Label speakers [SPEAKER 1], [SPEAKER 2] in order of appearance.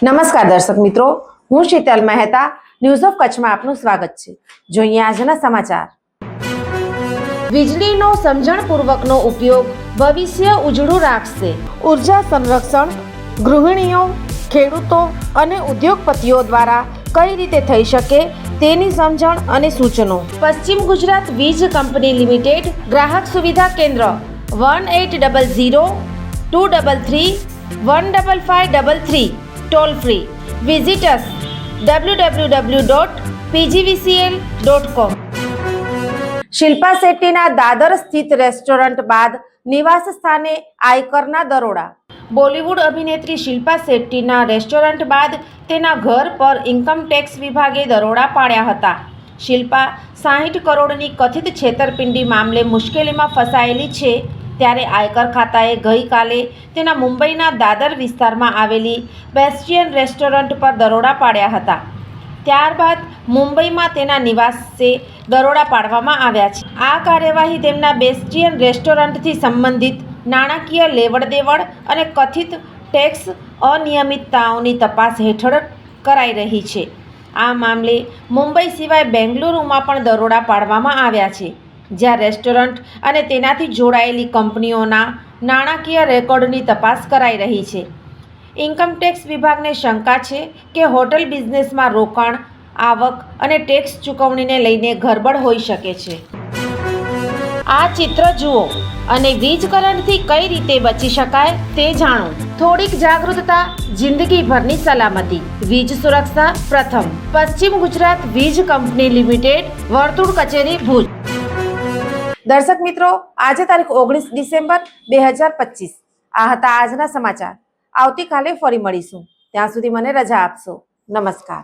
[SPEAKER 1] નમસ્કાર દર્શક મિત્રો, હું શીતલ મહેતા ન્યૂઝ ઓફ કચ્છમાં આપનું સ્વાગત છે। જોઈએ આજના સમાચાર। વીજળીનો સમજણપૂર્વકનો ઉપયોગ ભવિષ્ય ઉજળું રાખશે। ઉર્જા સંરક્ષણ ગૃહિણીઓ, ખેડૂતો અને ઉદ્યોગપતિઓ દ્વારા કઈ રીતે થઈ શકે તેની સમજણ અને સૂચનો। પશ્ચિમ ગુજરાત વીજ કંપની લિમિટેડ ગ્રાહક સુવિધા કેન્દ્ર 1800 233 15533 toll free. Visit us www.pgvcl.com। Shilpa શેટ્ટીના દાદર સ્થિત રેસ્ટોરન્ટ બાદ નિવાસ સ્થાને આયકરના દરોડા। બોલિવૂડ અભિનેત્રી શિલ્પા શેટ્ટીના રેસ્ટોરન્ટ બાદ તેના ઘર પર ઇન્કમ ટેક્સ વિભાગે દરોડા પાડ્યા હતા। શિલ્પા 60 કરોડની કથિત છેતરપિંડી મામલે મુશ્કેલીમાં ફસાયેલી છે, ત્યારે આયકર ખાતાએ ગઈકાલે તેના મુંબઈના દાદર વિસ્તારમાં આવેલી બેસ્ટિયન રેસ્ટોરન્ટ પર દરોડા પાડ્યા હતા। ત્યારબાદ મુંબઈમાં તેના નિવાસે દરોડા પાડવામાં આવ્યા છે। આ કાર્યવાહી તેમના બેસ્ટિયન રેસ્ટોરન્ટથી સંબંધિત નાણાકીય લેવડ દેવડ અને કથિત ટેક્સ અનિયમિતતાઓની તપાસ હેઠળ કરાઈ રહી છે। આ મામલે મુંબઈ સિવાય બેંગલુરુમાં પણ દરોડા પાડવામાં આવ્યા છે, જ્યાં રેસ્ટોરન્ટ અને તેનાથી જોડાયેલી કંપનીઓના નાણાકીય રેકોર્ડની તપાસ કરાઈ રહી છે। ઇન્કમટેક્સ વિભાગને શંકા છે કે હોટલ બિઝનેસમાં રોકાણ, આવક અને ટેક્સ ચૂકવણીને લઈને ગરબડ હોઈ શકે છે। આ ચિત્ર જુઓ અને વીજ કરંટથી કઈ રીતે બચી શકાય તે જાણો। થોડીક જાગૃતતા, જિંદગીભરની સલામતી। વીજ સુરક્ષા પ્રથમ। પશ્ચિમ ગુજરાત વીજ કંપની લિમિટેડ, વર્તુળ કચેરી, ભુજ। દર્શક મિત્રો, આજે તારીખ 19 ડિસેમ્બર 2025 આ હતા આજના સમાચાર। આવતીકાલે ફરી મળીશું, ત્યાં સુધી મને રજા આપશો। નમસ્કાર।